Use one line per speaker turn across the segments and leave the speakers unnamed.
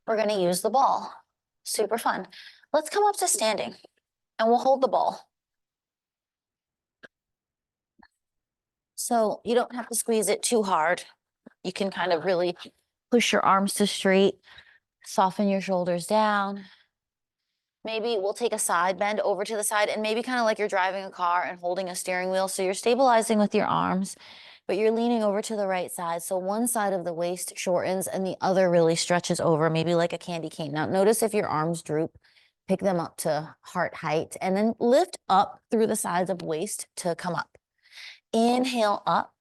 we're going to use the ball. Super fun. Let's come up to standing and we'll hold the ball. So you don't have to squeeze it too hard. You can kind of really push your arms to straight, soften your shoulders down. Maybe we'll take a side bend over to the side and maybe kind of like you're driving a car and holding a steering wheel. So you're stabilizing with your arms, but you're leaning over to the right side. So one side of the waist shortens and the other really stretches over, maybe like a candy cane. Now notice if your arms droop, pick them up to heart height and then lift up through the sides of waist to come up. Inhale up.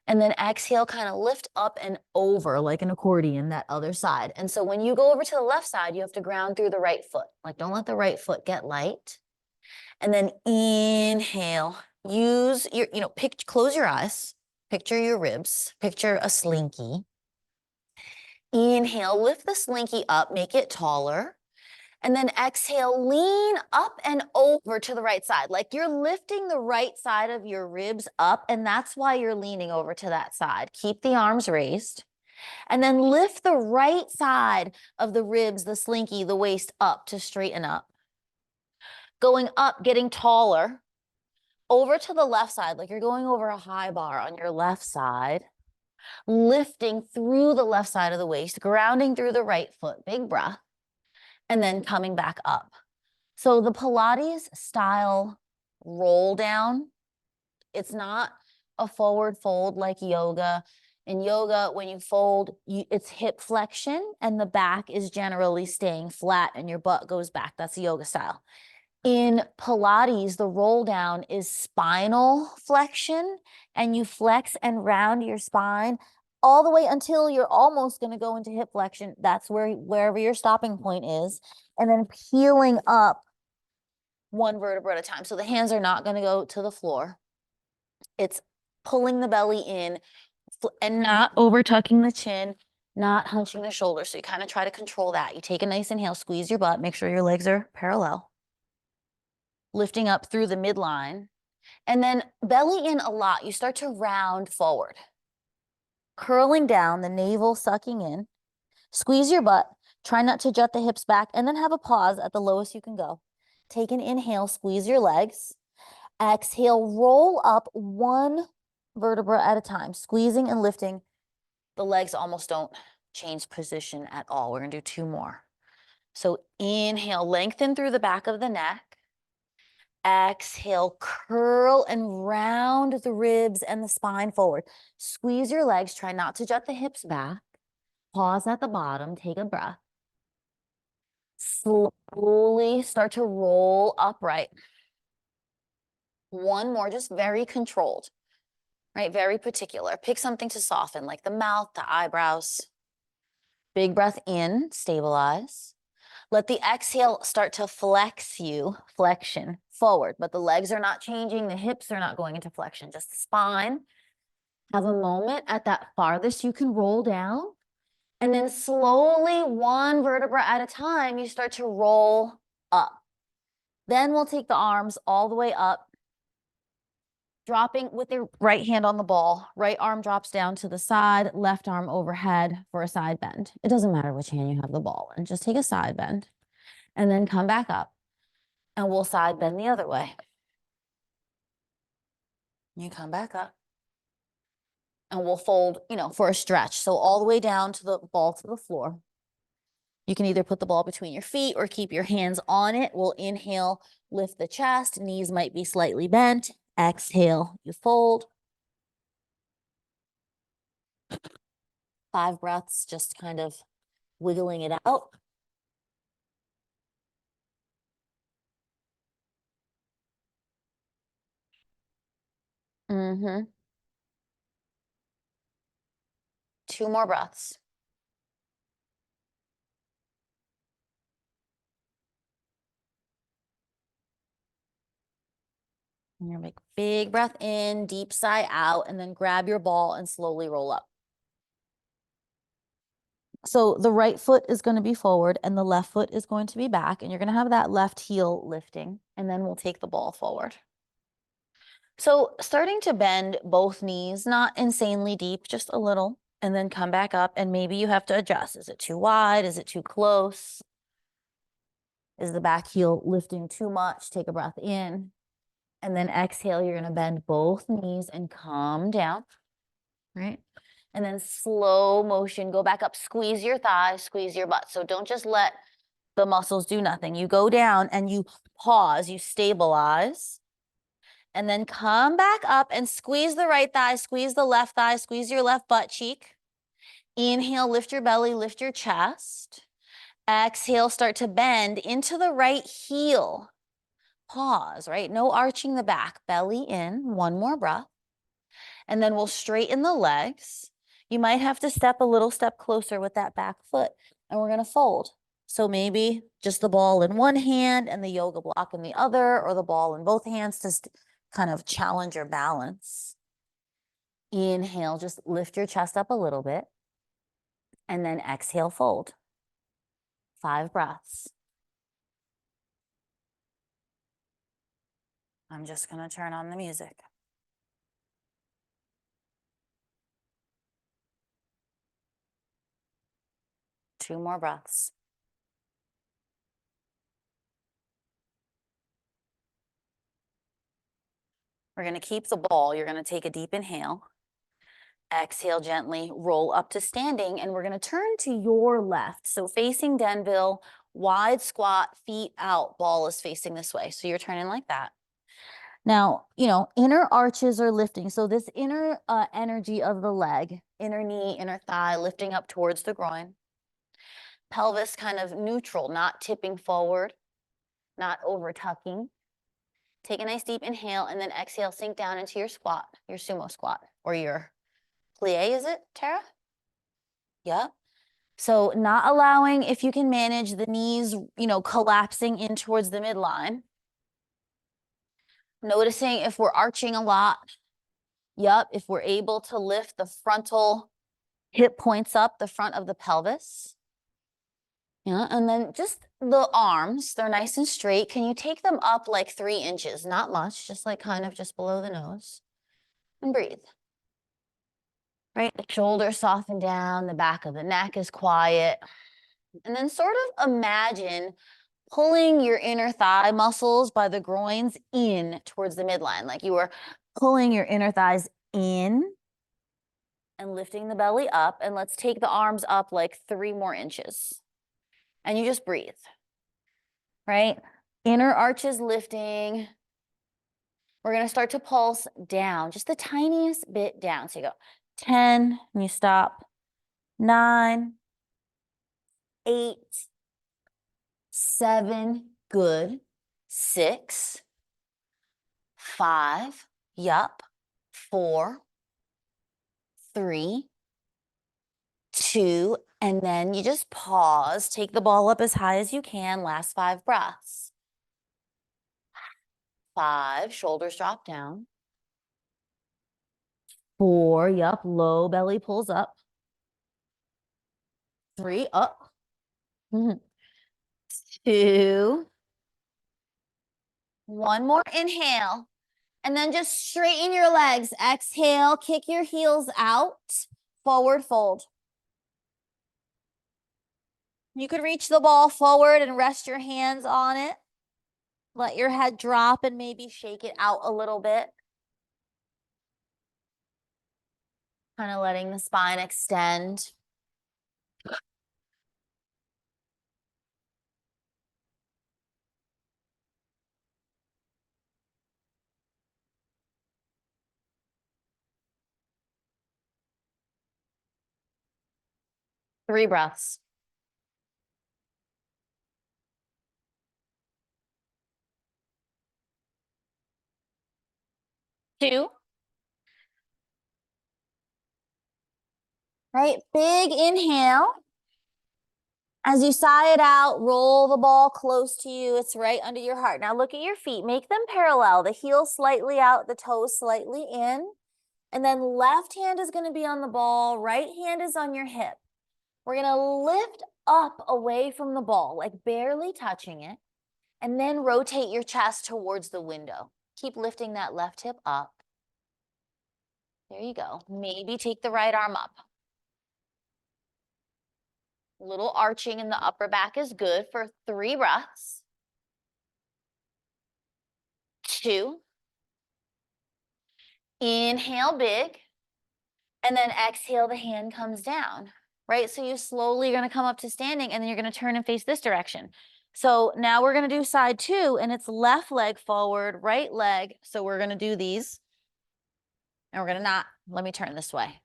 And then exhale, kind of lift up and over like an accordion, that other side. And so when you go over to the left side, you have to ground through the right foot. Like don't let the right foot get light. And then inhale, use your, close your eyes, picture your ribs, picture a slinky. Inhale, lift the slinky up, make it taller. And then exhale, lean up and over to the right side. Like you're lifting the right side of your ribs up, and that's why you're leaning over to that side. Keep the arms raised. And then lift the right side of the ribs, the slinky, the waist up to straighten up. Going up, getting taller. Over to the left side, like you're going over a high bar on your left side. Lifting through the left side of the waist, grounding through the right foot. Big breath. And then coming back up. So the Pilates style roll down, it's not a forward fold like yoga. In yoga, when you fold, it's hip flexion and the back is generally staying flat and your butt goes back. That's the yoga style. In Pilates, the roll down is spinal flexion and you flex and round your spine all the way until you're almost going to go into hip flexion. That's wherever your stopping point is. And then peeling up one vertebra at a time. So the hands are not going to go to the floor. It's pulling the belly in and not over tucking the chin, not hunching the shoulders. So you kind of try to control that. You take a nice inhale, squeeze your butt, make sure your legs are parallel. Lifting up through the midline. And then belly in a lot. You start to round forward. Curling down, the navel sucking in. Squeeze your butt. Try not to jut the hips back. And then have a pause at the lowest you can go. Take an inhale, squeeze your legs. Exhale, roll up one vertebra at a time, squeezing and lifting. The legs almost don't change position at all. We're going to do two more. So inhale, lengthen through the back of the neck. Exhale, curl and round the ribs and the spine forward. Squeeze your legs. Try not to jut the hips back. Pause at the bottom. Take a breath. Slowly start to roll upright. One more, just very controlled, right? Very particular. Pick something to soften, like the mouth, the eyebrows. Big breath in, stabilize. Let the exhale start to flexion forward, but the legs are not changing. The hips are not going into flexion, just the spine. Have a moment at that farthest you can roll down. And then slowly, one vertebra at a time, you start to roll up. Then we'll take the arms all the way up, dropping with your right hand on the ball. Right arm drops down to the side, left arm overhead for a side bend. It doesn't matter which hand you have the ball in. Just take a side bend and then come back up. And we'll side bend the other way. You come back up. And we'll fold, for a stretch. So all the way down to the ball to the floor. You can either put the ball between your feet or keep your hands on it. We'll inhale, lift the chest. Knees might be slightly bent. Exhale, you fold. 5 breaths, just kind of wiggling it out. Mm-hmm. 2 more breaths. And you're make big breath in, deep sigh out, and then grab your ball and slowly roll up. So the right foot is going to be forward and the left foot is going to be back, and you're going to have that left heel lifting, and then we'll take the ball forward. So starting to bend both knees, not insanely deep, just a little. and then come back up, and maybe you have to adjust. Is it too wide? Is it too close? Is the back heel lifting too much? Take a breath in, and then exhale. You're gonna bend both knees and come down, right? And then slow motion, go back up, squeeze your thighs, squeeze your butt. So don't just let the muscles do nothing. You go down and you pause, you stabilize, and then come back up and squeeze the right thigh, squeeze the left thigh, squeeze your left butt cheek. Inhale, lift your belly, lift your chest. Exhale, start to bend into the right heel. Pause, right? No arching the back, belly in, one more breath. And then we'll straighten the legs. You might have to step a little step closer with that back foot, and we're gonna fold. So maybe just the ball in one hand and the yoga block in the other, or the ball in both hands to kind of challenge your balance. Inhale, just lift your chest up a little bit, and then exhale, fold. 5 breaths. I'm just gonna turn on the music. Two more breaths. We're gonna keep the ball. You're gonna take a deep inhale. Exhale gently, roll up to standing, and we're gonna turn to your left. So facing Denville, wide squat, feet out, ball is facing this way. So you're turning like that. Now, inner arches are lifting. So this inner energy of the leg, inner knee, inner thigh, lifting up towards the groin. Pelvis kind of neutral, not tipping forward, not over tucking. Take a nice deep inhale, and then exhale, sink down into your squat, your sumo squat, or your plie, is it, Tara? Yep. So not allowing, if you can manage, the knees, collapsing in towards the midline. Noticing if we're arching a lot. Yep, if we're able to lift the frontal hip points up, the front of the pelvis. Yeah, and then just the arms, they're nice and straight. Can you take them up like 3 inches? Not much, just like kind of just below the nose. And breathe. Right, the shoulders soften down, the back of the neck is quiet. And then sort of imagine pulling your inner thigh muscles by the groins in towards the midline, like you were pulling your inner thighs in and lifting the belly up. And let's take the arms up like 3 more inches. And you just breathe, right? Inner arches lifting. We're going to start to pulse down, just the tiniest bit down. So you go 10, and you stop. 9, 8, 7, good. 6, 5, yup. 4, 3, 2, and then you just pause. Take the ball up as high as you can. Last 5 breaths. 5, shoulders drop down. 4, yup, low belly pulls up. 3, up. 2, 1 more inhale. And then just straighten your legs. Exhale, kick your heels out. Forward fold. You could reach the ball forward and rest your hands on it. Let your head drop and maybe shake it out a little bit. Kind of letting the spine extend. Three breaths. 2. Right, big inhale. As you sigh it out, roll the ball close to you. It's right under your heart. Now look at your feet. Make them parallel. The heel slightly out, the toes slightly in. And then left hand is going to be on the ball. Right hand is on your hip. We're going to lift up away from the ball, like barely touching it. And then rotate your chest towards the window. Keep lifting that left hip up. There you go. Maybe take the right arm up. Little arching in the upper back is good for 3 breaths. 2. Inhale big. And then exhale, the hand comes down, right? So you slowly are going to come up to standing, and then you're going to turn and face this direction. So now we're going to do side 2, and it's left leg forward, right leg. So we're going to do these, and we're going to not, let me turn this way.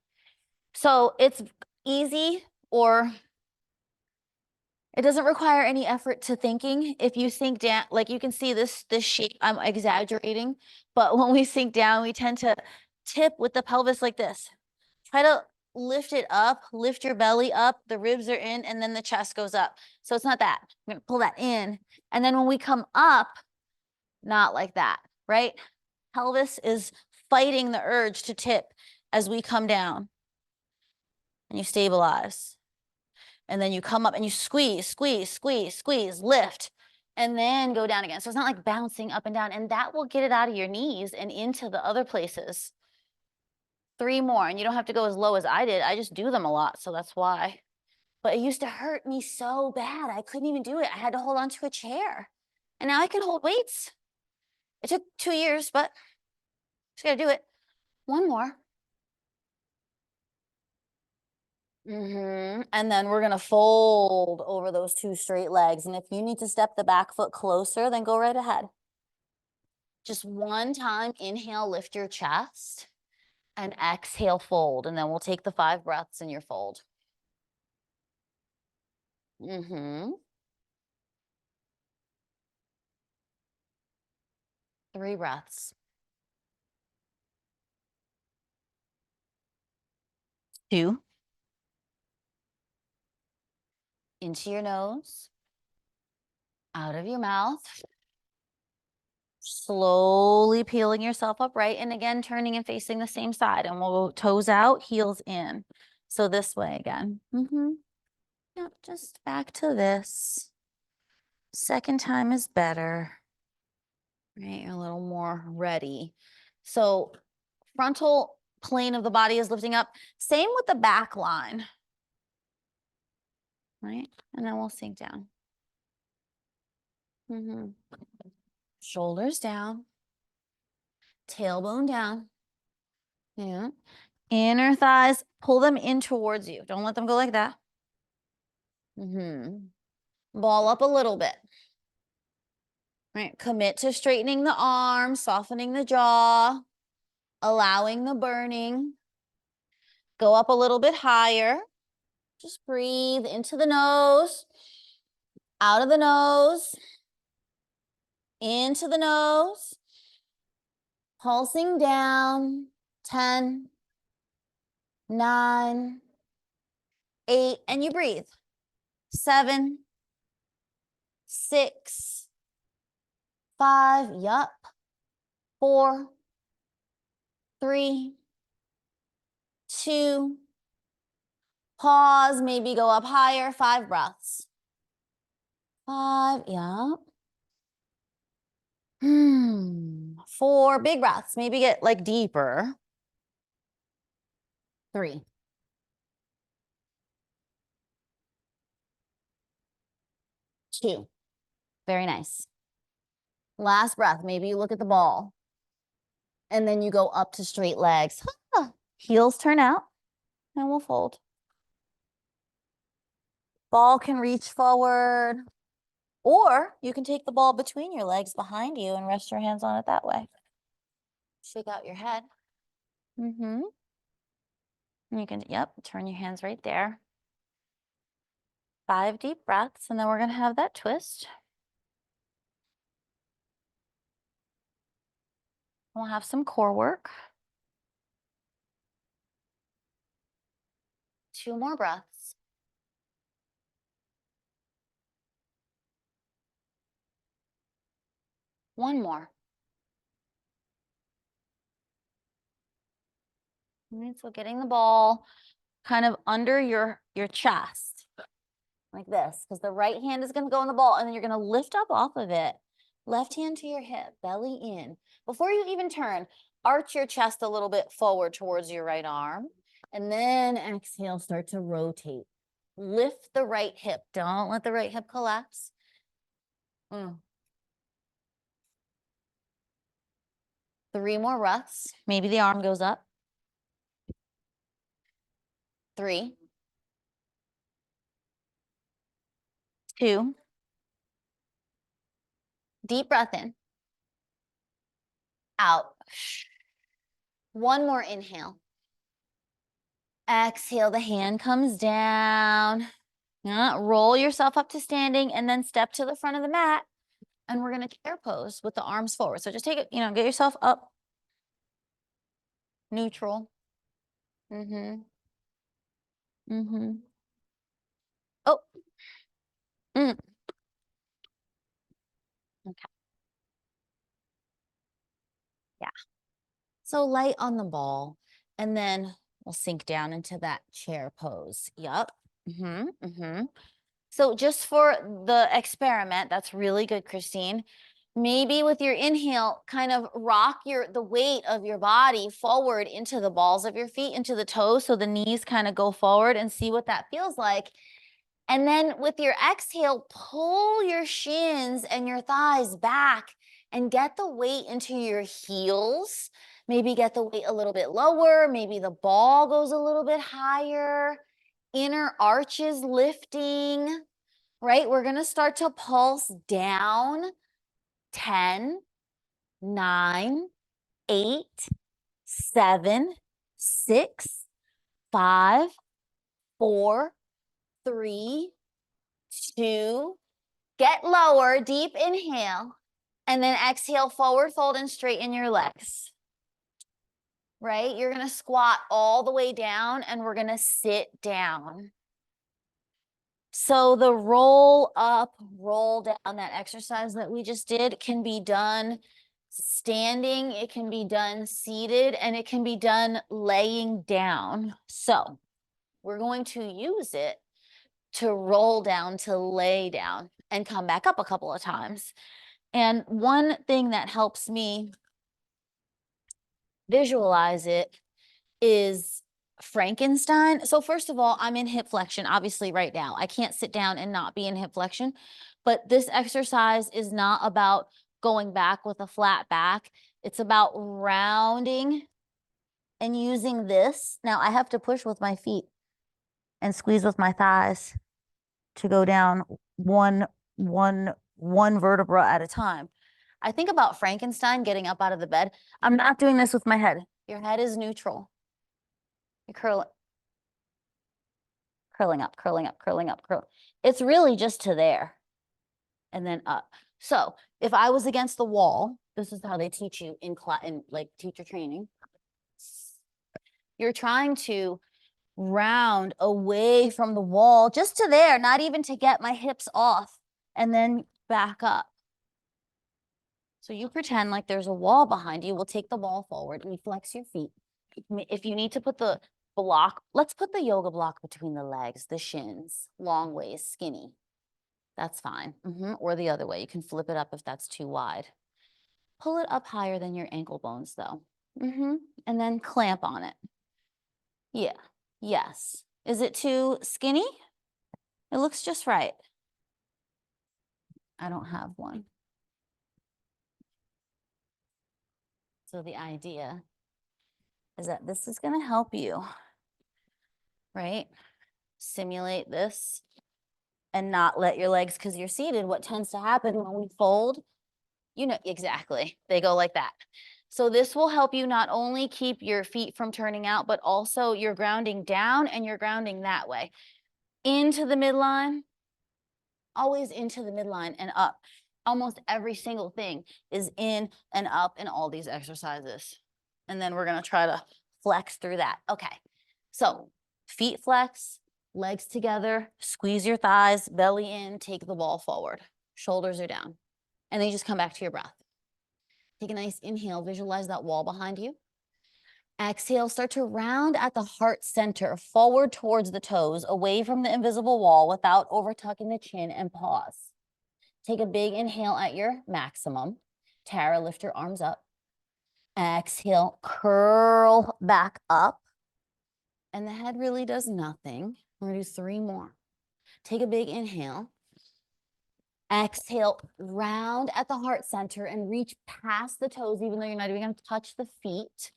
So it's easy, or it doesn't require any effort to thinking. If you sink down, like you can see this shape, I'm exaggerating, but when we sink down, we tend to tip with the pelvis like this. Try to lift it up, lift your belly up, the ribs are in, and then the chest goes up. So it's not that. I'm gonna pull that in. And then when we come up, not like that, right? Pelvis is fighting the urge to tip as we come down. And you stabilize. And then you come up and you squeeze, squeeze, squeeze, squeeze, lift, and then go down again. So it's not like bouncing up and down, and that will get it out of your knees and into the other places. 3 more, and you don't have to go as low as I did. I just do them a lot, so that's why. But it used to hurt me so bad. I couldn't even do it. I had to hold on to a chair. And now I can hold weights. It took 2 years, but just gotta do it. 1 more. And then we're gonna fold over those 2 straight legs. And if you need to step the back foot closer, then go right ahead. Just 1 time, inhale, lift your chest, and exhale, fold. And then we'll take the 5 breaths in your fold. 3 breaths. 2. Into your nose, out of your mouth. Slowly peeling yourself upright, and again, turning and facing the same side, and we'll go toes out, heels in. So this way again. Yep, just back to this. Second time is better. Right, you're a little more ready. So frontal plane of the body is lifting up. Same with the back line. Right, and then we'll sink down. Shoulders down. Tailbone down. Yeah. Inner thighs, pull them in towards you. Don't let them go like that. Ball up a little bit. Right. Commit to straightening the arms, softening the jaw, allowing the burning. Go up a little bit higher. Just breathe into the nose, out of the nose, into the nose, pulsing down. 10, 9, 8, and you breathe. 7, 6, 5, yup. 4, 3, 2, pause, maybe go up higher, 5 breaths. 5, yup. 4, big breaths, maybe get like deeper. 3. 2, very nice. Last breath, maybe you look at the ball. And then you go up to straight legs. Heels turn out, and we'll fold. Ball can reach forward, or you can take the ball between your legs behind you and rest your hands on it that way. Shake out your head. And you can, yep, turn your hands right there. 5 deep breaths, and then we're going to have that twist. We'll have some core work. 2 more breaths. 1 more. So getting the ball kind of under your chest, like this, because the right hand is going to go on the ball, and then you're going to lift up off of it. Left hand to your hip, belly in. Before you even turn, arch your chest a little bit forward towards your right arm, and then exhale, start to rotate. Lift the right hip. Don't let the right hip collapse. 3 more breaths. Maybe the arm goes up. 3, 2. Deep breath in. Out. 1 more inhale. Exhale, the hand comes down. Roll yourself up to standing and then step to the front of the mat. And we're going to chair pose with the arms forward. So just take it, get yourself up. Neutral. Oh. Mm. Okay. Yeah. So light on the ball, and then we'll sink down into that chair pose. Yup. So just for the experiment, that's really good, Christine. Maybe with your inhale, kind of rock the weight of your body forward into the balls of your feet, into the toes, so the knees kind of go forward, and see what that feels like. And then with your exhale, pull your shins and your thighs back and get the weight into your heels. Maybe get the weight a little bit lower. Maybe the ball goes a little bit higher. Inner arches lifting, right? We're going to start to pulse down. 10, 9, 8, 7, 6, 5, 4, 3, 2. Get lower, deep inhale, and then exhale, forward fold and straighten your legs. Right? You're going to squat all the way down and we're going to sit down. So the roll up, roll down, that exercise that we just did can be done standing, it can be done seated, and it can be done laying down. So we're going to use it to roll down, to lay down, and come back up a couple of times. And one thing that helps me visualize it is Frankenstein. So first of all, I'm in hip flexion, obviously right now. I can't sit down and not be in hip flexion, but this exercise is not about going back with a flat back. It's about rounding and using this. Now I have to push with my feet and squeeze with my thighs to go down one vertebra at a time. I think about Frankenstein getting up out of the bed. I'm not doing this with my head. Your head is neutral. You're curling up, curling up, curling up, curl. It's really just to there and then up. So if I was against the wall, this is how they teach you in like teacher training. You're trying to round away from the wall, just to there, not even to get my hips off, and then back up. So you pretend like there's a wall behind you. We'll take the ball forward and you flex your feet. If you need to put the block, let's put the yoga block between the legs, the shins, long ways, skinny. That's fine. Or the other way. You can flip it up if that's too wide. Pull it up higher than your ankle bones though. And then clamp on it. Yeah. Yes. Is it too skinny? It looks just right. I don't have one. So the idea is that this is going to help you, right? Simulate this and not let your legs, because you're seated, what tends to happen when we fold, exactly, they go like that. So this will help you not only keep your feet from turning out, but also you're grounding down and you're grounding that way. Into the midline, always into the midline and up. Almost every single thing is in and up in all these exercises. And then we're going to try to flex through that. Okay. So feet flex, legs together, squeeze your thighs, belly in, take the ball forward. Shoulders are down. And then you just come back to your breath. Take a nice inhale, visualize that wall behind you. Exhale, start to round at the heart center, forward towards the toes, away from the invisible wall without over tucking the chin, and pause. Take a big inhale at your maximum. Tara, lift your arms up. Exhale, curl back up. And the head really does nothing. We're gonna do 3 more. Take a big inhale. Exhale, round at the heart center and reach past the toes, even though you're not even going to touch the feet.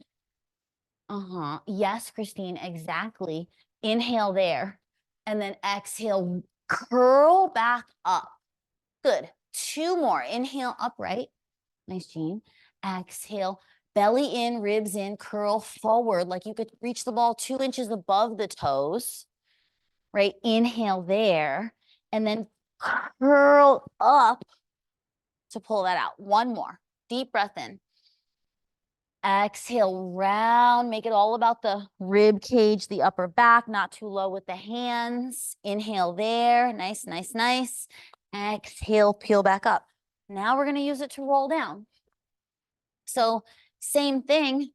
Yes, Christine, exactly. Inhale there. And then exhale, curl back up. Good. 2 more. Inhale, upright. Nice, Jean. Exhale, belly in, ribs in, curl forward. Like you could reach the ball 2 inches above the toes. Right? Inhale there. And then curl up to pull that out. 1 more. Deep breath in. Exhale, round. Make it all about the rib cage, the upper back, not too low with the hands. Inhale there. Nice, nice, nice. Exhale, peel back up. Now we're going to use it to roll down. So same thing.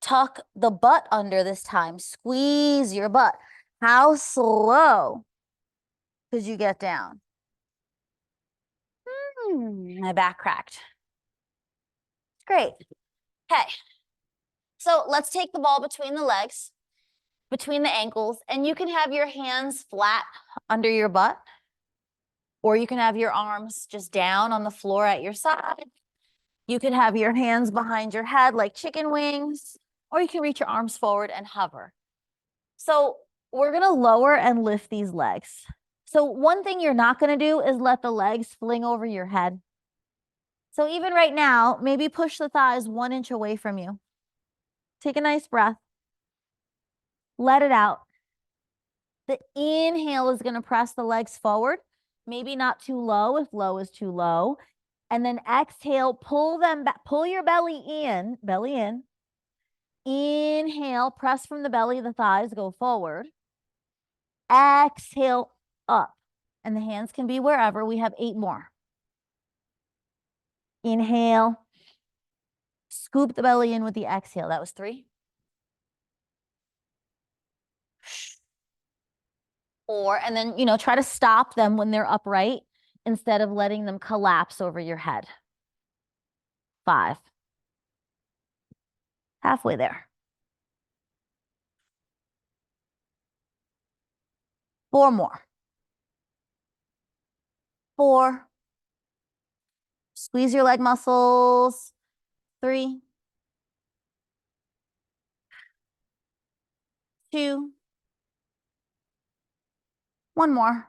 Tuck the butt under this time. Squeeze your butt. How slow could you get down? My back cracked. Great. Okay. So let's take the ball between the legs, between the ankles, and you can have your hands flat under your butt, or you can have your arms just down on the floor at your side. You can have your hands behind your head like chicken wings, or you can reach your arms forward and hover. So we're going to lower and lift these legs. So one thing you're not going to do is let the legs fling over your head. So even right now, maybe push the thighs 1 inch away from you. Take a nice breath. Let it out. The inhale is going to press the legs forward. Maybe not too low if low is too low. And then exhale, pull them back, pull your belly in, belly in. Inhale, press from the belly, the thighs go forward. Exhale, up. And the hands can be wherever. We have 8 more. Inhale. Scoop the belly in with the exhale. That was 3. 4. And then, try to stop them when they're upright instead of letting them collapse over your head. 5. Halfway there. 4 more. 4. Squeeze your leg muscles. 3. 2. 1 more.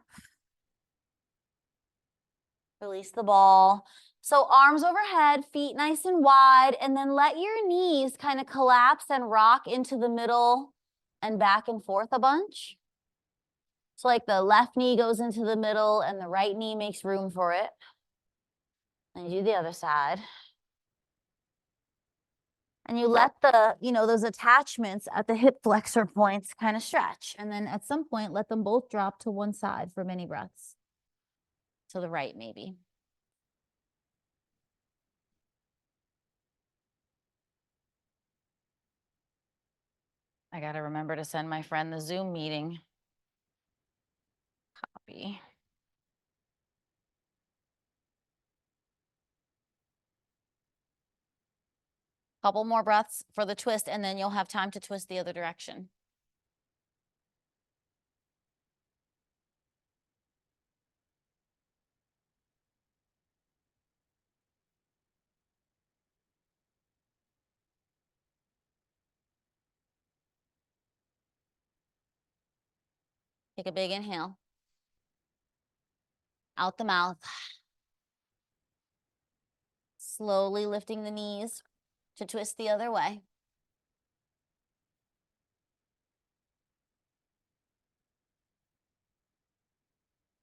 Release the ball. So arms overhead, feet nice and wide, and then let your knees kind of collapse and rock into the middle and back and forth a bunch. So like the left knee goes into the middle and the right knee makes room for it. And you do the other side. And you let those attachments at the hip flexor points kind of stretch. And then at some point, let them both drop to one side for many breaths. To the right, maybe. I got to remember to send my friend the Zoom meeting. Copy. Couple more breaths for the twist, and then you'll have time to twist the other direction. Take a big inhale. Out the mouth. Slowly lifting the knees to twist the other way.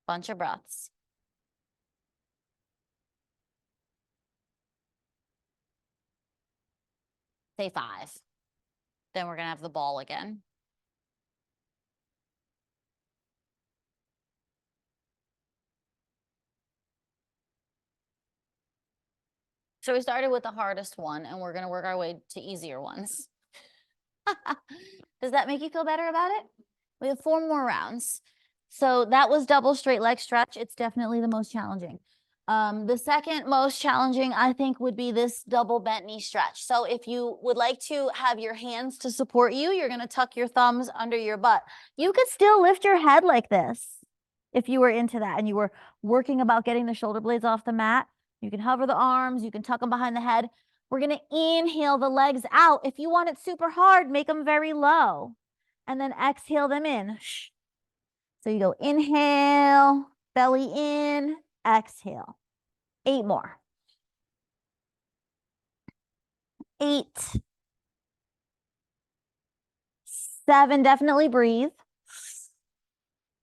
Bunch of breaths. Say 5. Then we're going to have the ball again. So we started with the hardest one, and we're going to work our way to easier ones. Does that make you feel better about it? We have 4 more rounds. So that was double straight leg stretch. It's definitely the most challenging. The second most challenging, I think, would be this double bent knee stretch. So if you would like to have your hands to support you, you're going to tuck your thumbs under your butt. You could still lift your head like this. if you were into that and you were working about getting the shoulder blades off the mat, you can hover the arms, you can tuck them behind the head. We're going to inhale the legs out. If you want it super hard, make them very low. And then exhale them in. So you go inhale, belly in, exhale. 8 more. 8. 7, definitely breathe.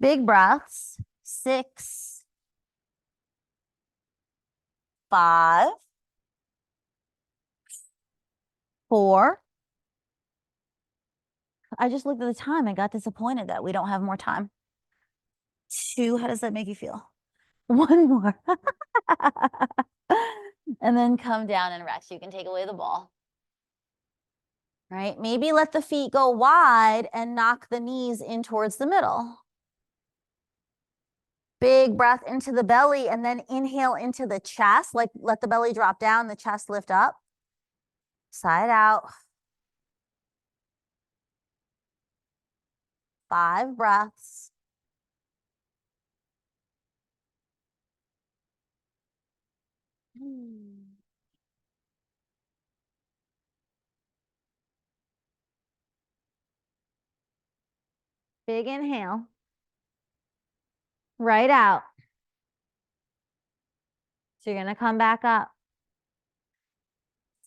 Big breaths. 6. 5. 4. I just looked at the time and got disappointed that we don't have more time. 2, how does that make you feel? 1 more. And then come down and rest. You can take away the ball. Right? Maybe let the feet go wide and knock the knees in towards the middle. Big breath into the belly and then inhale into the chest. Like let the belly drop down, the chest lift up. Side out. 5 breaths. Big inhale. Right out. So you're going to come back up.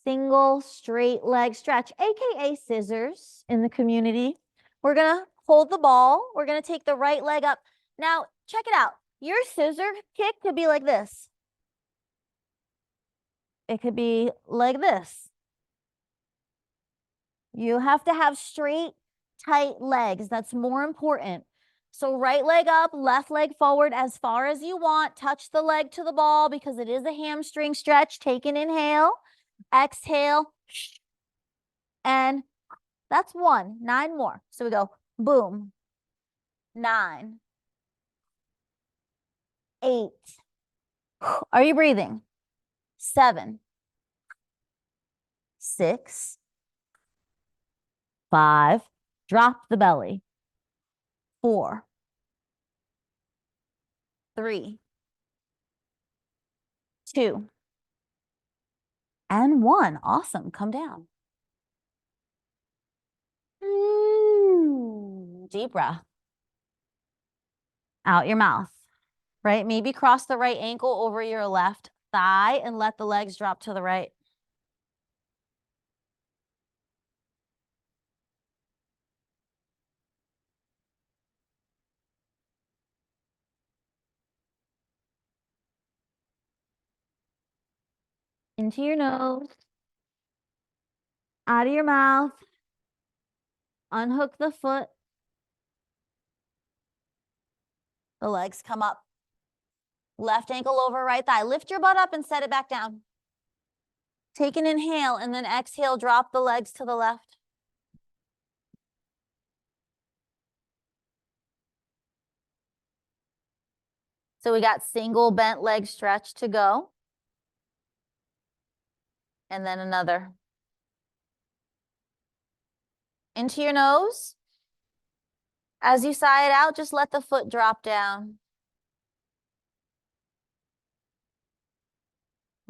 Single straight leg stretch, AKA scissors in the community. We're going to hold the ball. We're going to take the right leg up. Now, check it out. Your scissor kick could be like this. It could be like this. You have to have straight, tight legs. That's more important. So right leg up, left leg forward as far as you want. Touch the leg to the ball because it is a hamstring stretch. Take an inhale, exhale, and that's 1. 9 more. So we go boom. 9. 8. Are you breathing? 7. 6. 5. Drop the belly. 4. 3. 2. And 1. Awesome. Come down. Deep breath. Out your mouth. Right? Maybe cross the right ankle over your left thigh and let the legs drop to the right. Into your nose. Out of your mouth. Unhook the foot. The legs come up. Left ankle over right thigh. Lift your butt up and set it back down. Take an inhale and then exhale. Drop the legs to the left. So we got single bent leg stretch to go. And then another. Into your nose. As you sigh it out, just let the foot drop down.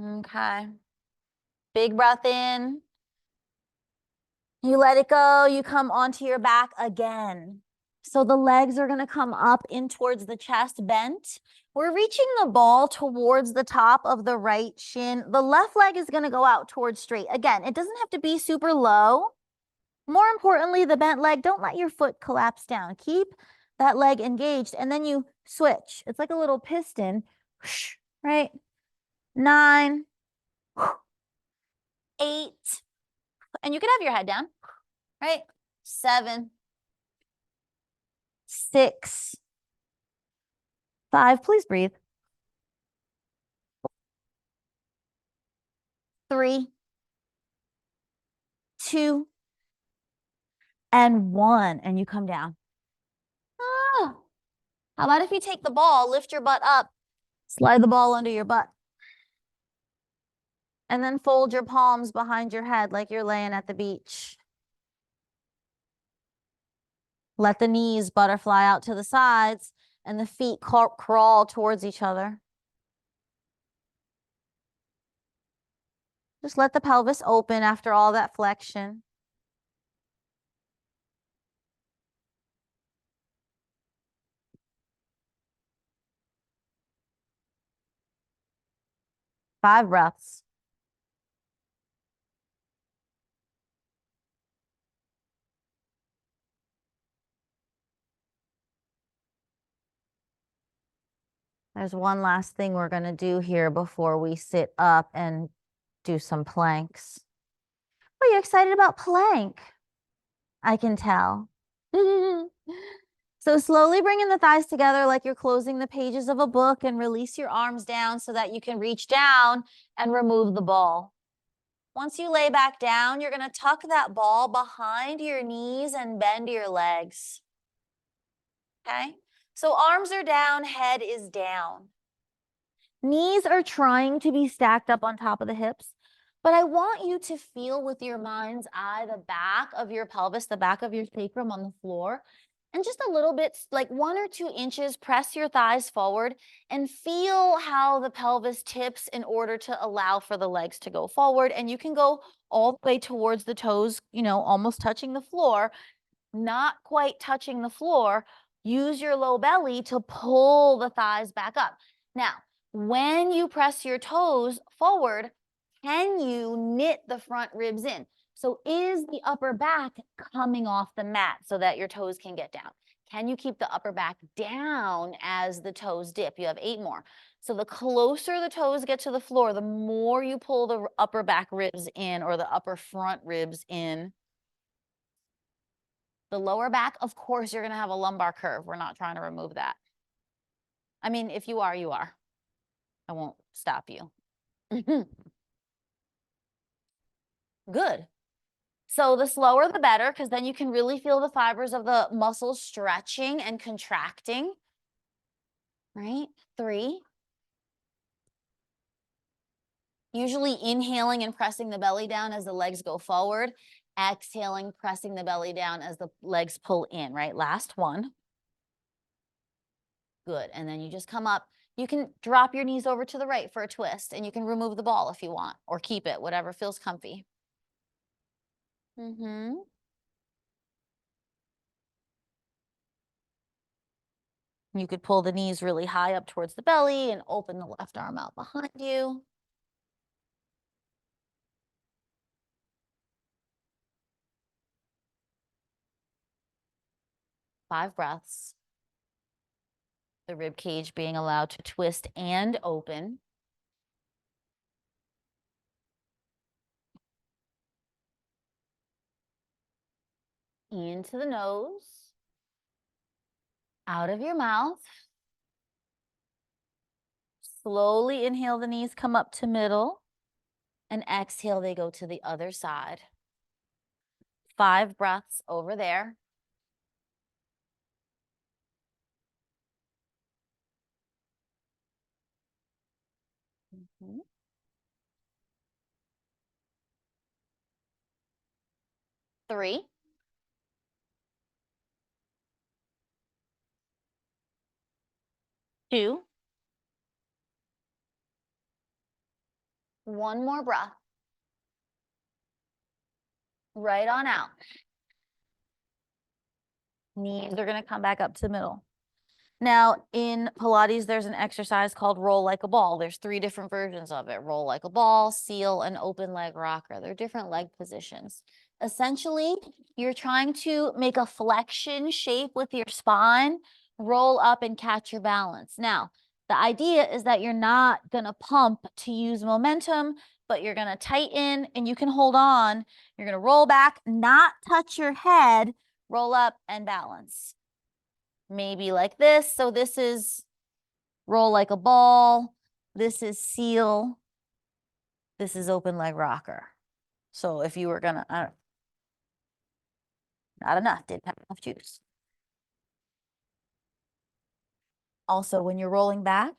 Okay. Big breath in. You let it go. You come onto your back again. So the legs are going to come up in towards the chest bent. We're reaching the ball towards the top of the right shin. The left leg is going to go out towards straight. Again, it doesn't have to be super low. More importantly, the bent leg, don't let your foot collapse down. Keep that leg engaged and then you switch. It's like a little piston, right? 9, 8, and you can have your head down, right? 7, 6, 5, please breathe. 3, 2, and 1, and you come down. Ah. How about if you take the ball, lift your butt up, slide the ball under your butt, and then fold your palms behind your head like you're laying at the beach. Let the knees butterfly out to the sides. and the feet crawl towards each other. Just let the pelvis open after all that flexion. Five breaths. There's one last thing we're going to do here before we sit up and do some planks. Are you excited about plank? I can tell. So slowly bringing the thighs together like you're closing the pages of a book, and release your arms down so that you can reach down and remove the ball. Once you lay back down, you're going to tuck that ball behind your knees and bend your legs. Okay? So arms are down, head is down. Knees are trying to be stacked up on top of the hips, but I want you to feel with your mind's eye the back of your pelvis, the back of your sacrum on the floor, and just a little bit, like 1 or 2 inches, press your thighs forward and feel how the pelvis tips in order to allow for the legs to go forward. And you can go all the way towards the toes, you know, almost touching the floor, not quite touching the floor. Use your low belly to pull the thighs back up. Now, when you press your toes forward, can you knit the front ribs in? So is the upper back coming off the mat so that your toes can get down? Can you keep the upper back down as the toes dip? You have 8 more. So the closer the toes get to the floor, the more you pull the upper back ribs in, or the upper front ribs in. The lower back, of course, you're going to have a lumbar curve. We're not trying to remove that. I mean, if you are, you are. I won't stop you. Good. So the slower the better, because then you can really feel the fibers of the muscles stretching and contracting. Right? 3. Usually inhaling and pressing the belly down as the legs go forward. Exhaling, pressing the belly down as the legs pull in, right? Last one. Good. And then you just come up. You can drop your knees over to the right for a twist, and you can remove the ball if you want, or keep it, whatever feels comfy. You could pull the knees really high up towards the belly and open the left arm out behind you. Five breaths. The rib cage being allowed to twist and open. Into the nose. Out of your mouth. Slowly inhale, the knees come up to middle. And exhale, they go to the other side. 5 breaths over there. Mm-hmm. 3. 2. 1 more breath. Right on out. Knees are going to come back up to the middle. Now, in Pilates, there's an exercise called roll like a ball. There's 3 different versions of it: roll like a ball, seal, and open leg rocker. They're different leg positions. Essentially, you're trying to make a flexion shape with your spine, roll up and catch your balance. Now, the idea is that you're not going to pump to use momentum, but you're going to tighten and you can hold on. You're going to roll back, not touch your head, roll up and balance. Maybe like this. So this is roll like a ball. This is seal. This is open leg rocker. So if you were gonna, not enough, didn't have enough juice. Also, when you're rolling back,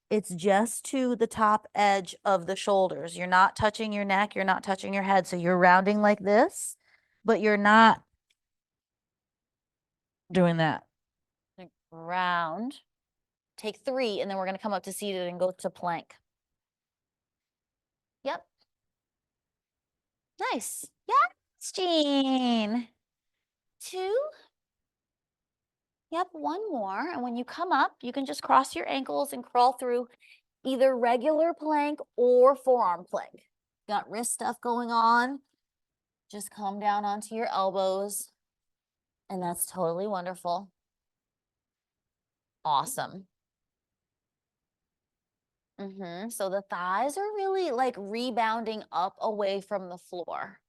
it's just to the top edge of the shoulders. You're not touching your neck. You're not touching your head. So you're rounding like this, but you're not doing that. Round. Take 3, and then we're gonna come up to seated and go to plank. Yep. Nice. Yes, Jean. 2. Yep, 1 more. And when you come up, you can just cross your ankles and crawl through either regular plank or forearm plank. Got wrist stuff going on, just come down onto your elbows, and that's totally wonderful. Awesome. So the thighs are really like rebounding up away from the floor.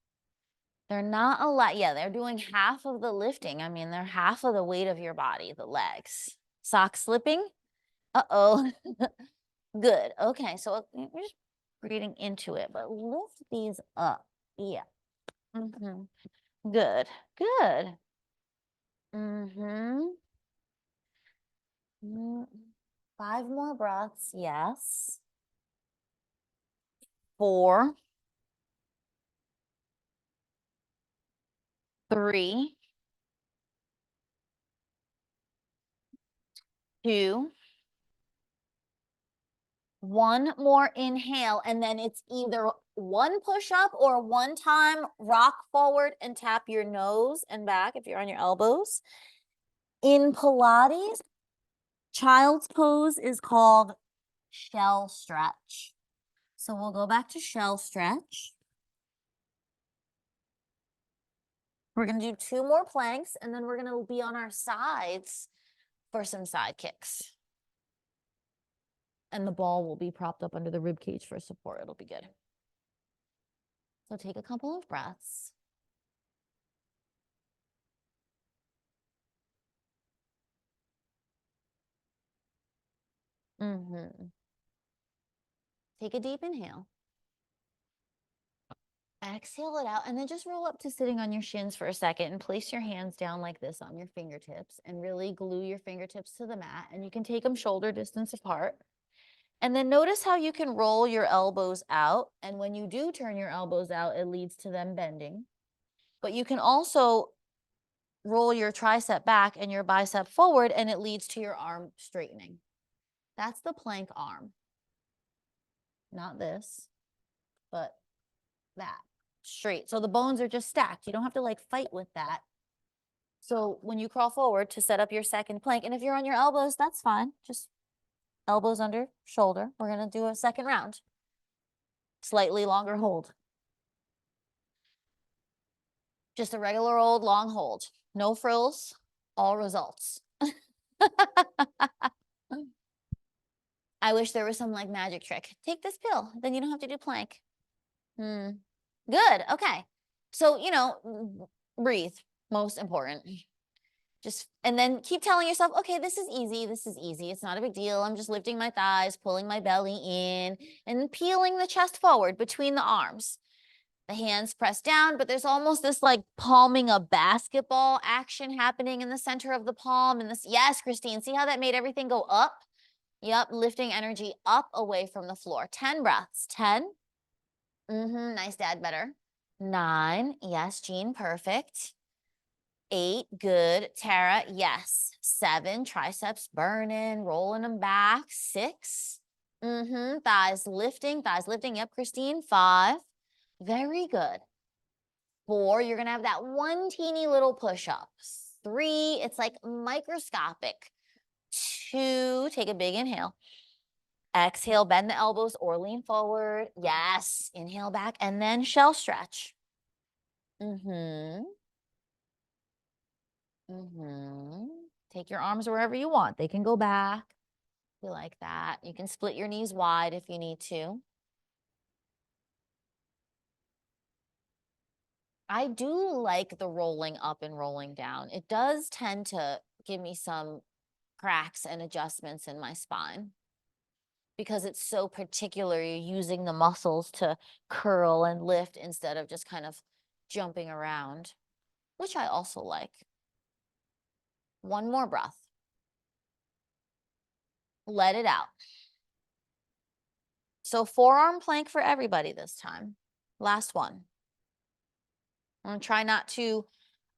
They're not a lot. Yeah, they're doing half of the lifting. I mean, they're half of the weight of your body, the legs. Socks slipping? Uh-oh. Good. Okay, so you're just breathing into it, but lift these up. Yeah. Good. Good. Mm, 5 more breaths. Yes. 4, 3, 2, 1 more inhale, and then it's either 1 push up or 1 time rock forward and tap your nose and back if you're on your elbows. In Pilates, child's pose is called shell stretch. So we'll go back to shell stretch. We're gonna do 2 more planks, and then we're gonna be on our sides for some side kicks. And the ball will be propped up under the rib cage for support. It'll be good. So take a couple of breaths. Take a deep inhale. Exhale it out, and then just roll up to sitting on your shins for a second and place your hands down like this on your fingertips and really glue your fingertips to the mat. And you can take them shoulder distance apart. And then notice how you can roll your elbows out. And when you do turn your elbows out, it leads to them bending. But you can also roll your tricep back and your bicep forward, and it leads to your arm straightening. That's the plank arm. Not this, but that. Straight. So the bones are just stacked. You don't have to like fight with that. So when you crawl forward to set up your second plank, and if you're on your elbows, that's fine. Just elbows under shoulder. We're going to do a second round. Slightly longer hold. Just a regular old long hold. No frills, all results. I wish there was some like magic trick. Take this pill, then you don't have to do plank. Good. Okay. So, breathe. Most important. And then keep telling yourself, okay, this is easy. This is easy. It's not a big deal. I'm just lifting my thighs, pulling my belly in, and peeling the chest forward between the arms. The hands press down, but there's almost this like palming a basketball action happening in the center of the palm. And this, yes, Christine, see how that made everything go up? Yep, lifting energy up away from the floor. 10 breaths. 10. Nice, Dad, better. 9. Yes, Jean, perfect. 8, good. Tara, yes. 7, triceps burning, rolling them back. 6, thighs lifting. Yep, Christine. 5, very good. 4, you're gonna have that one teeny little push-up. 3, it's like microscopic. 2, take a big inhale. Exhale, bend the elbows or lean forward. Yes, inhale back, and then shell stretch. Take your arms wherever you want. They can go back. You like that. You can split your knees wide if you need to. I do like the rolling up and rolling down. It does tend to give me some cracks and adjustments in my spine because it's so particular. You're using the muscles to curl and lift instead of just kind of jumping around, which I also like. 1 more breath. Let it out. So forearm plank for everybody this time. Last one. I'm gonna try not to.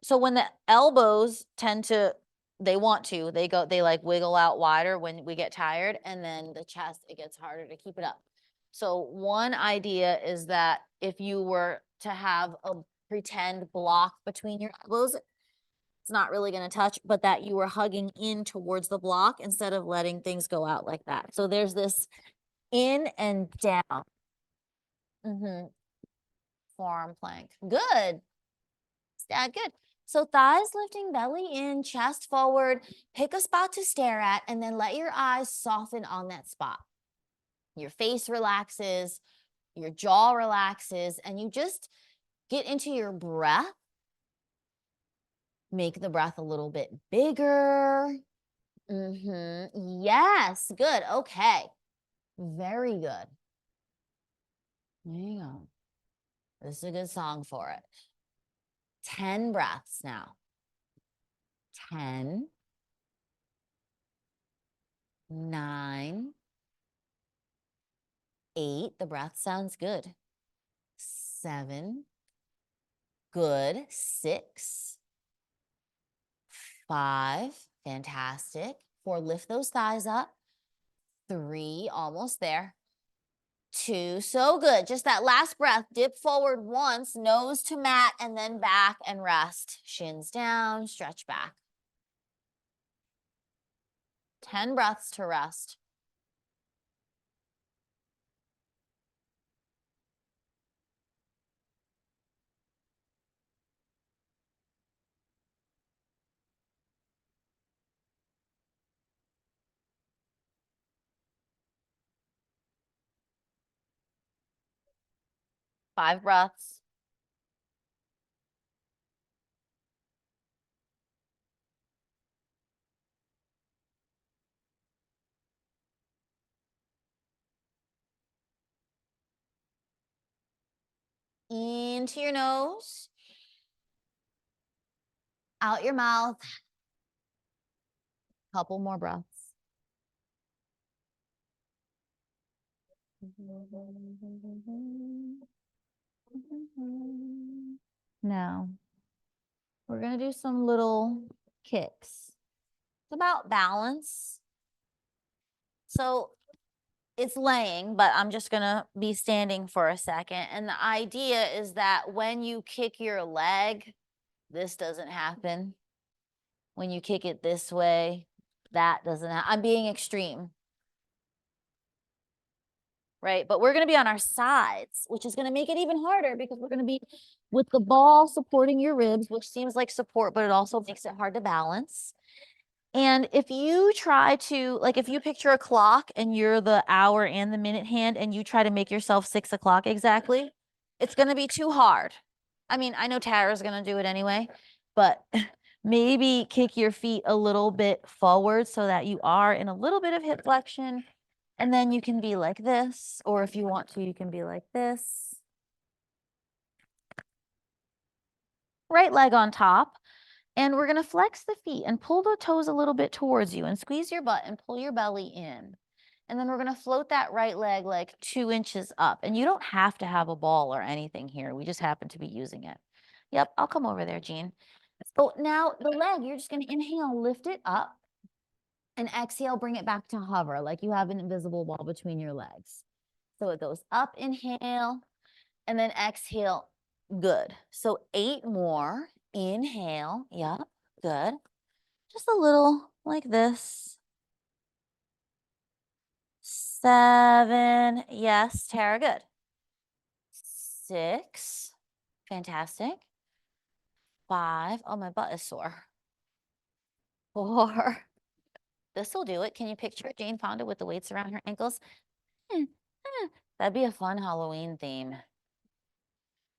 So when the elbows tend to they want to. They like wiggle out wider when we get tired, and then the chest, it gets harder to keep it up. So one idea is that if you were to have a pretend block between your elbows, it's not really going to touch, but that you were hugging in towards the block instead of letting things go out like that. So there's this in and down. Forearm plank. Good. Yeah, good. So thighs lifting, belly in, chest forward, pick a spot to stare at, and then let your eyes soften on that spot. Your face relaxes, your jaw relaxes, and you just get into your breath. Make the breath a little bit bigger. Yes, good. Okay. Very good. There you go. This is a good song for it. 10 breaths now. 10, 9, 8. The breath sounds good. 7. Good. 6. 5. Fantastic. 4. Lift those thighs up. 3. Almost there. 2. So good. Just that last breath. Dip forward once, nose to mat, and then back and rest. Shins down, stretch back. 10 breaths to rest. Five breaths. Into your nose. Out your mouth. Couple more breaths. Now, we're going to do some little kicks. It's about balance. So it's laying, but I'm just going to be standing for a second. And the idea is that when you kick your leg, this doesn't happen. When you kick it this way, that doesn't happen. I'm being extreme. Right? But we're going to be on our sides, which is going to make it even harder because we're going to be with the ball supporting your ribs, which seems like support, but it also makes it hard to balance. And if you try to, like, if you picture a clock and you're the hour and the minute hand and you try to make yourself 6 o'clock exactly, it's going to be too hard. I mean, I know Tara's going to do it anyway, but maybe kick your feet a little bit forward so that you are in a little bit of hip flexion. And then you can be like this, or if you want to, you can be like this. Right leg on top. And we're going to flex the feet and pull the toes a little bit towards you and squeeze your butt and pull your belly in. And then we're going to float that right leg like 2 inches up. And you don't have to have a ball or anything here. We just happen to be using it. Yep, I'll come over there, Jean. So now the leg, you're just going to inhale, lift it up. And exhale, bring it back to hover, like you have an invisible ball between your legs. So it goes up, inhale, and then exhale. Good. So 8 more. Inhale. Yep. Good. Just a little like this. 7. Yes, Tara. Good. 6. Fantastic. 5. Oh, my butt is sore. 4. This will do it. Can you picture Jane Fonda with the weights around her ankles? That'd be a fun Halloween theme.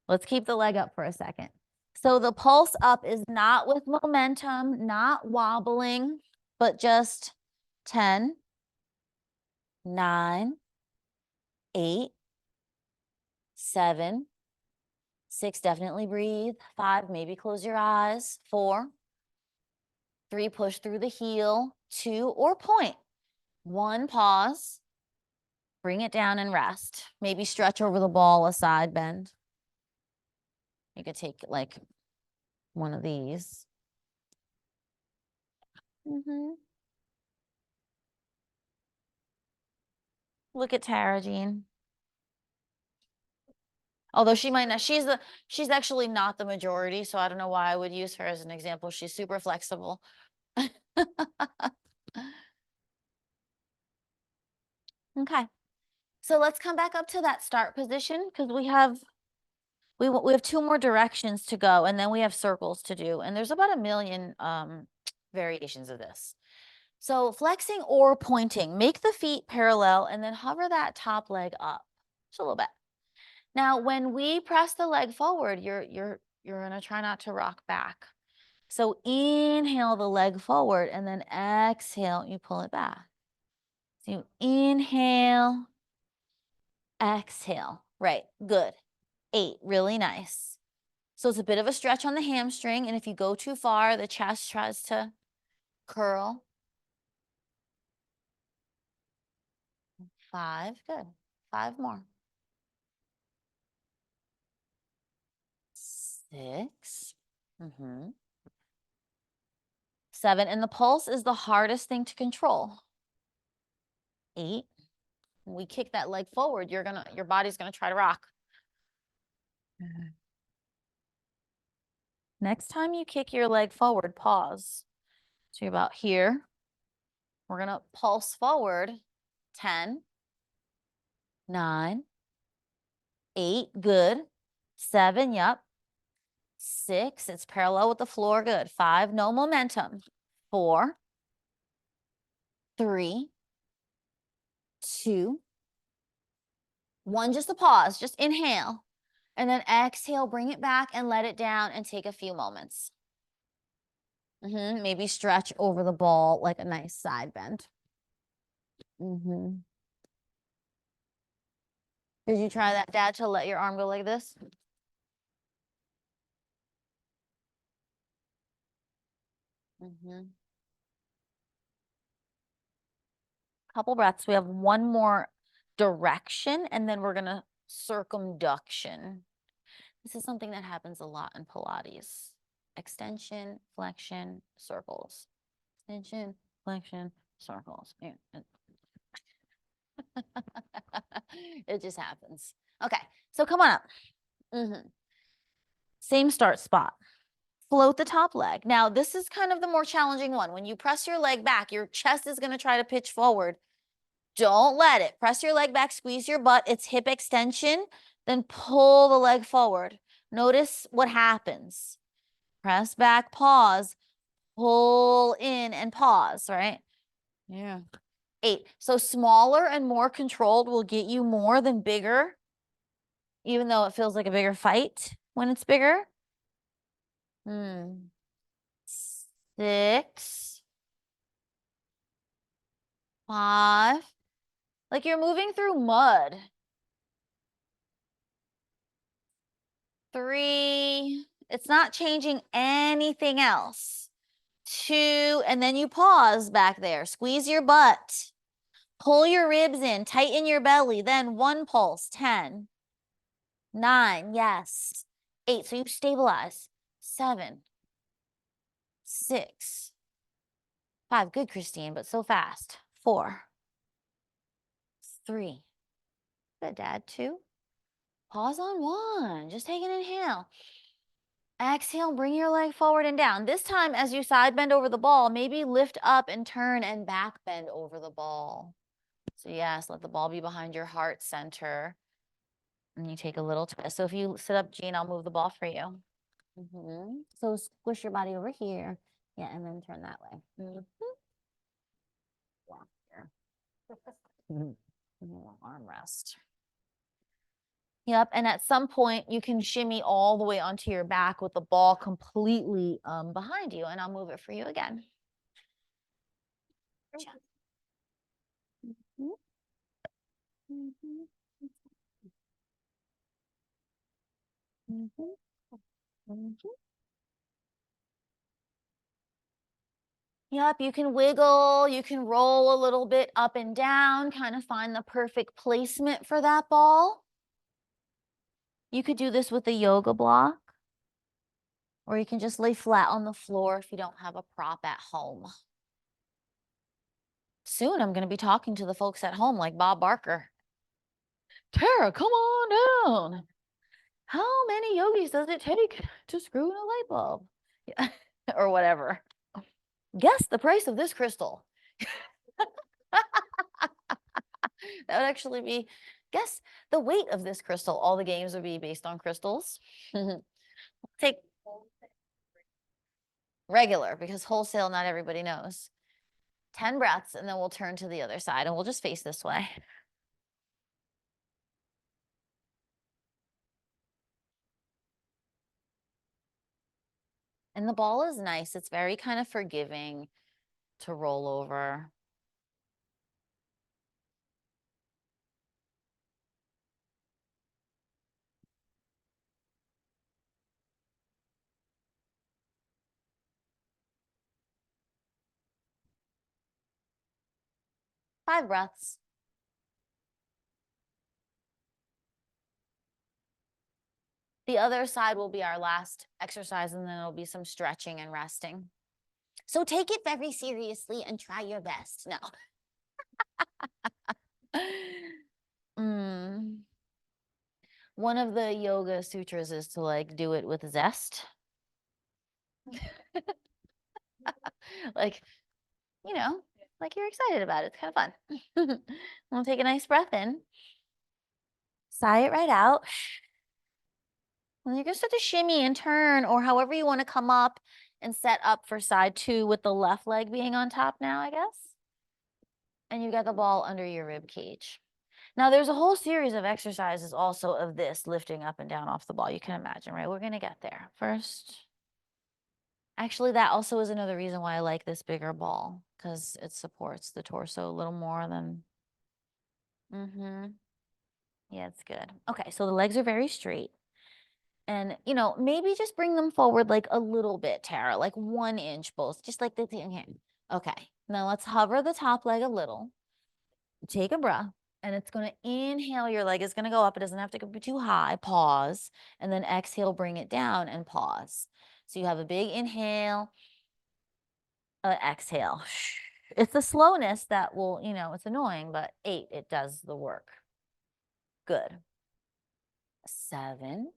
Let's keep the leg up for a second. So the pulse up is not with momentum, not wobbling, but just 10, 9, 8, 7, 6, definitely breathe. 5, maybe close your eyes. 4, 3, push through the heel. 2, or point. 1, pause. Bring it down and rest. Maybe stretch over the ball, a side bend. You could take like one of these. Look at Tara Jean. Although she might not, she's actually not the majority, so I don't know why I would use her as an example. She's super flexible. Okay. So let's come back up to that start position because we have 2 more directions to go and then we have circles to do. And there's about 1 million variations of this. So flexing or pointing, make the feet parallel and then hover that top leg up just a little bit. Now, when we press the leg forward, you're gonna try not to rock back. So inhale the leg forward and then exhale, you pull it back. So you inhale, exhale. Right, good. 8, really nice. So it's a bit of a stretch on the hamstring, and if you go too far, the chest tries to curl. 5, good. 5 more. 6. 7, and the pulse is the hardest thing to control. 8. When we kick that leg forward, your body's gonna try to rock. Next time you kick your leg forward, pause. So you're about here. We're gonna pulse forward. 10, 9, 8, good. 7, yep. 6, it's parallel with the floor, good. 5, no momentum. 4, 3, 2, 1, just a pause, just inhale. And then exhale, bring it back and let it down and take a few moments. Maybe stretch over the ball like a nice side bend. Did you try that, Dad, to let your arm go like this? Couple breaths. We have 1 more direction, and then we're gonna circumduction. This is something that happens a lot in Pilates. Extension, flexion, circles. Extension, flexion, circles. It just happens. Okay, so come on up. Same start spot. Float the top leg. Now, this is kind of the more challenging one. When you press your leg back, your chest is going to try to pitch forward. Don't let it. Press your leg back, squeeze your butt. It's hip extension. Then pull the leg forward. Notice what happens. Press back, pause, pull in and pause, right? Yeah. 8. So smaller and more controlled will get you more than bigger, even though it feels like a bigger fight when it's bigger. 6, 5. Like you're moving through mud. 3. It's not changing anything else. 2, and then you pause back there. Squeeze your butt. Pull your ribs in. Tighten your belly. Then 1 pulse. 10. 9. Yes. 8. So you stabilize. 7. 6. 5. Good, Christine, but so fast. 4. 3. Good, Dad. 2. Pause on 1. Just take an inhale. Exhale, bring your leg forward and down. This time, as you side bend over the ball, maybe lift up and turn and back bend over the ball. So yes, let the ball be behind your heart center. And you take a little twist. So if you sit up, Jean, I'll move the ball for you. So squish your body over here. Yeah, and then turn that way. Arm rest. Yep, and at some point you can shimmy all the way onto your back with the ball completely behind you, and I'll move it for you again. Yep, you can wiggle, you can roll a little bit up and down, kind of find the perfect placement for that ball. You could do this with a yoga block, or you can just lay flat on the floor if you don't have a prop at home. Soon I'm going to be talking to the folks at home like Bob Barker. Tara, come on down. How many yogis does it take to screw in a light bulb? Yeah. Or whatever. Guess the price of this crystal. That would actually be, guess the weight of this crystal. All the games would be based on crystals. Take regular, because wholesale, not everybody knows. 10 breaths, and then we'll turn to the other side, and we'll just face this way. And the ball is nice. It's very kind of forgiving to roll over. Five breaths. The other side will be our last exercise, and then it'll be some stretching and resting. So take it very seriously and try your best. No. One of the yoga sutras is to like do it with zest. Like, you know, like you're excited about it. It's kind of fun. We'll take a nice breath in. Sigh it right out. And you're gonna start to shimmy and turn, or however you want to come up and set up for side two with the left leg being on top now, I guess. And you got the ball under your rib cage. Now there's a whole series of exercises also of this lifting up and down off the ball. You can imagine, right? We're gonna get there first. Actually, that also is another reason why I like this bigger ball, because it supports the torso a little more than. Yeah, it's good. Okay, so the legs are very straight. And, you know, maybe just bring them forward like a little bit, Tara, like 1 inch both, just like this in here. Okay, now let's hover the top leg a little. Take a breath, and it's going to inhale. Your leg is going to go up. It doesn't have to go too high. Pause, and then exhale, bring it down and pause. So you have a big inhale, exhale. It's the slowness that will, you know, it's annoying, but 8, it does the work. Good. 7.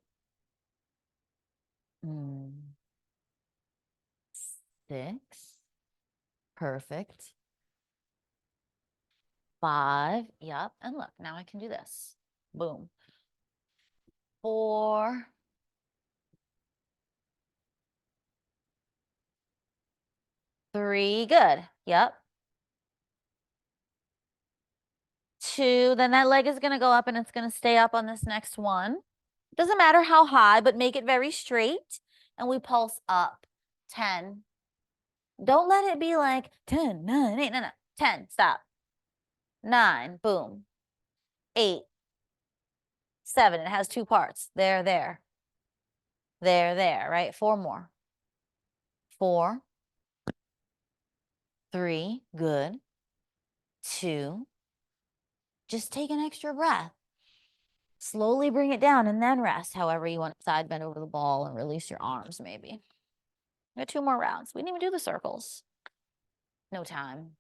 6. Perfect. 5. Yep. And look, now I can do this. Boom. 4. 3. Good. Yep. 2. Then that leg is going to go up, and it's going to stay up on this next one. Doesn't matter how high, but make it very straight. And we pulse up. 10. Don't let it be like 10, 9, 8. No. 10. Stop. 9. Boom. 8. 7. It has 2 parts. There. There, right? 4 more. 4. 3. Good. 2. Just take an extra breath. Slowly bring it down and then rest. However you want to side bend over the ball and release your arms maybe. We got 2 more rounds. We didn't even do the circles. No time.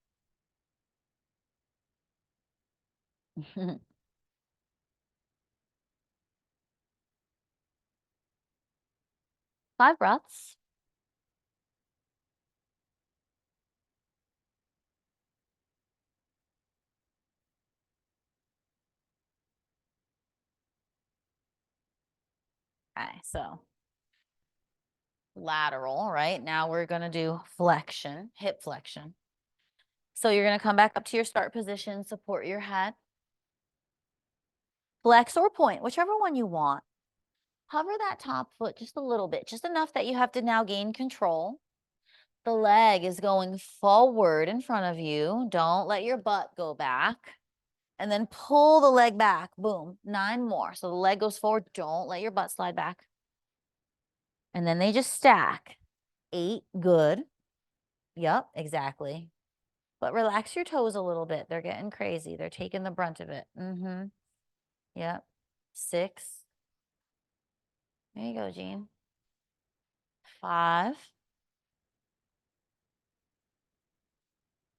5 breaths. Okay, so lateral, right? Now we're going to do flexion, hip flexion. So you're going to come back up to your start position, support your head. Flex or point, whichever one you want. Hover that top foot just a little bit, just enough that you have to now gain control. The leg is going forward in front of you. Don't let your butt go back. And then pull the leg back. Boom. 9 more. So the leg goes forward. Don't let your butt slide back. And then they just stack. 8. Good. Yep, exactly. But relax your toes a little bit. They're getting crazy. They're taking the brunt of it. Yep. 6. There you go, Jean. 5.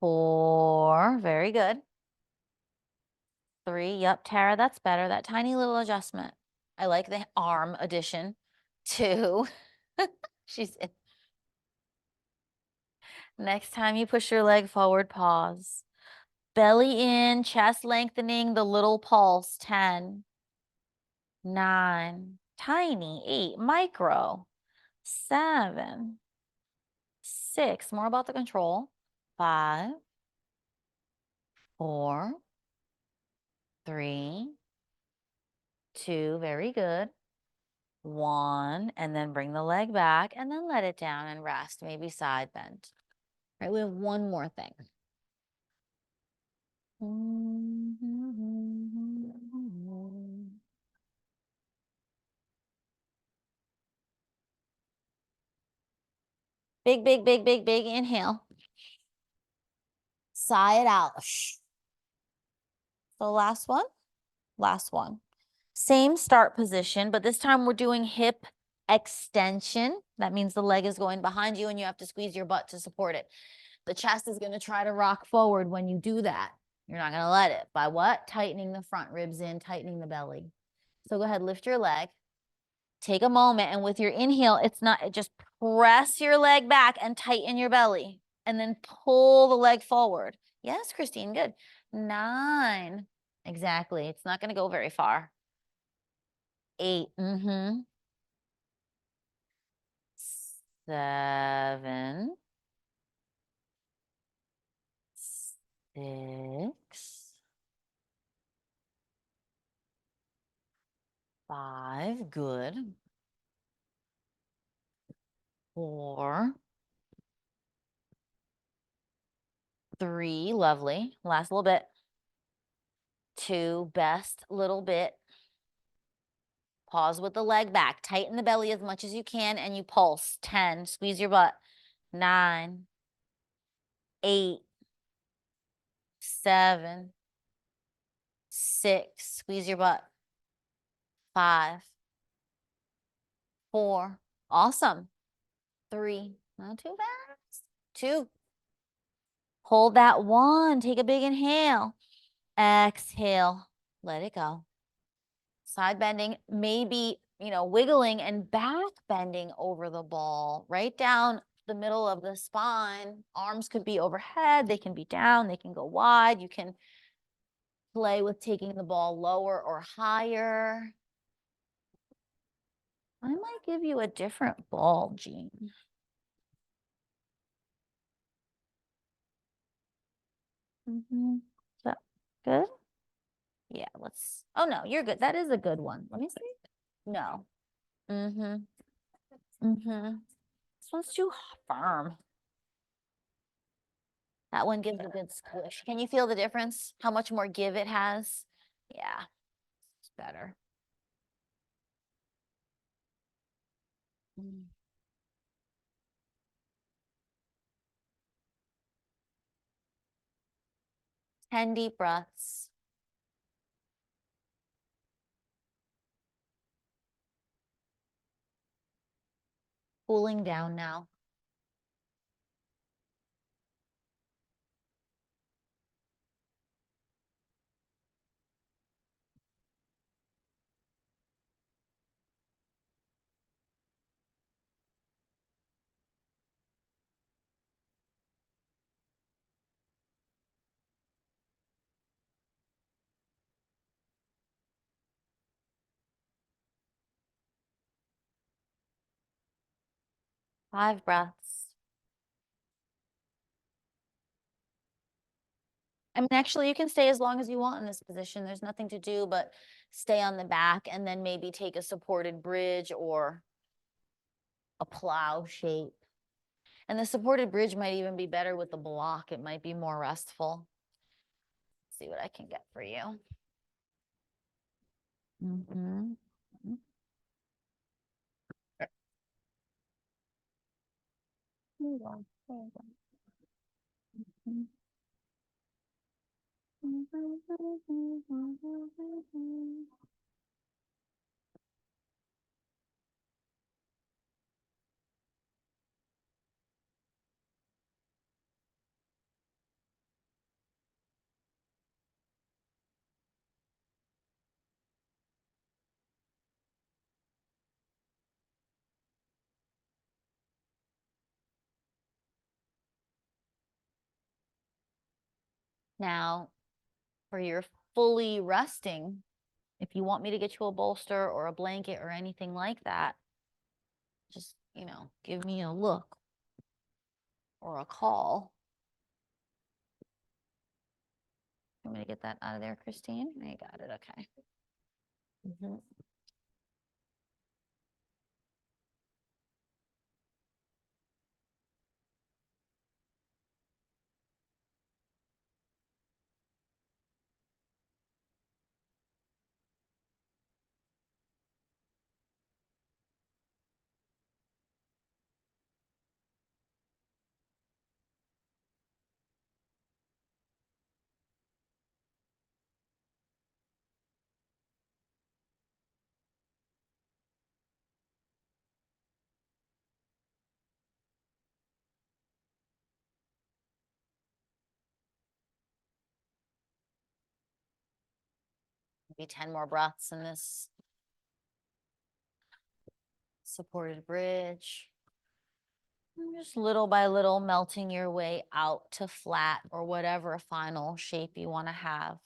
4, very good. 3, yep, Tara, that's better. That tiny little adjustment. I like the arm addition. 2, she's in. Next time you push your leg forward, pause. Belly in, chest lengthening, the little pulse. 10, 9, tiny. 8, micro. 7, 6, more about the control. 5, 4, 3, 2, very good. 1, and then bring the leg back and then let it down and rest, maybe side bend. All right, we have one more thing. Big, big, big, big, big inhale. Sigh it out. So last one, last one. Same start position, but this time we're doing hip extension. That means the leg is going behind you and you have to squeeze your butt to support it. The chest is going to try to rock forward when you do that. You're not going to let it. By what? Tightening the front ribs in, tightening the belly. So go ahead, lift your leg. Take a moment, and with your inhale, just press your leg back and tighten your belly, and then pull the leg forward. Yes, Christine, good. 9, exactly. It's not going to go very far. 8, 7, 6, 5, good. 4, 3, lovely. Last little bit. 2, best little bit. Pause with the leg back. Tighten the belly as much as you can and you pulse. 10, squeeze your butt. 9, 8, 7, 6, squeeze your butt. 5, 4, awesome. 3, not too fast. 2, hold that 1. Take a big inhale. Exhale, let it go. Side bending, maybe, wiggling and back bending over the ball, right down the middle of the spine. Arms could be overhead, they can be down, they can go wide. You can play with taking the ball lower or higher. I might give you a different ball, Jean. Is that good? Yeah, oh no, you're good. That is a good one. Let me see. No. This one's too firm. That one gives a good squish. Can you feel the difference? How much more give it has? Yeah, it's better. Mm. 10 deep breaths. Cooling down now. Five breaths. I mean, actually, you can stay as long as you want in this position. There's nothing to do but stay on the back and then maybe take a supported bridge or a plow shape. And the supported bridge might even be better with the block. It might be more restful. Let's see what I can get for you. Now, for your fully resting, if you want me to get you a bolster or a blanket or anything like that, just, give me a look or a call. You want me to get that out of there, Christine? I got it. Okay. Mhm. Maybe 10 more breaths in this supported bridge. And just little by little melting your way out to flat or whatever final shape you want to have.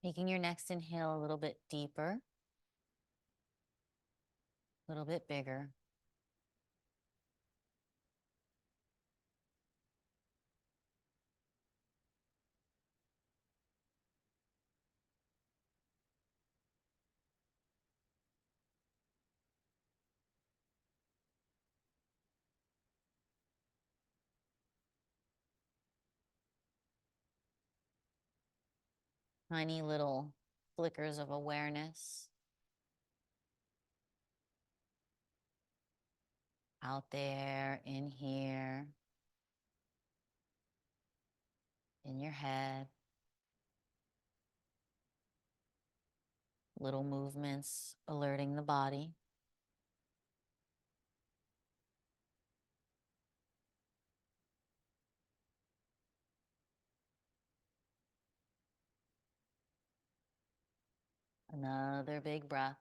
Making your next inhale a little bit deeper, a little bit bigger. Tiny little flickers of awareness out there, in here, in your head. Little movements alerting the body. Another big breath.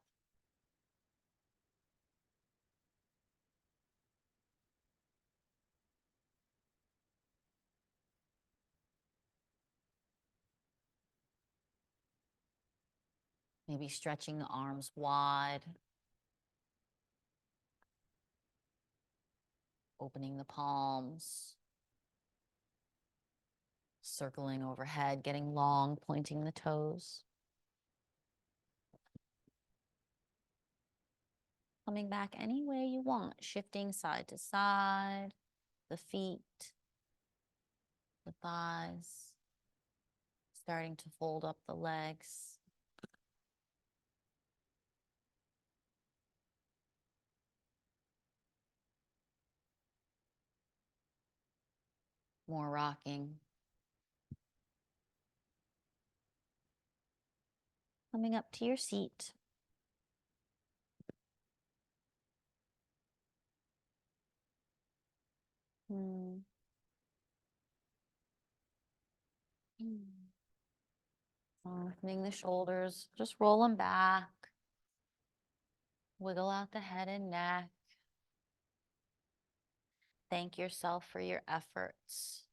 Maybe stretching the arms wide, opening the palms, circling overhead, getting long, pointing the toes. Coming back any way you want, shifting side to side, the feet, the thighs, starting to fold up the legs. More rocking. Coming up to your seat. Softening the shoulders, just roll them back. Wiggle out the head and neck. Thank yourself for your efforts.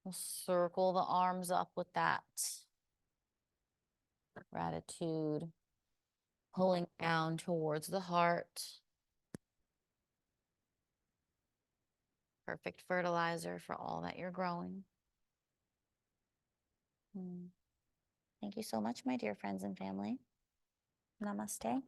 We'll circle the arms up with that gratitude, pulling down towards the heart. Perfect fertilizer for all that you're growing. Thank you so much, my dear friends and family. Namaste.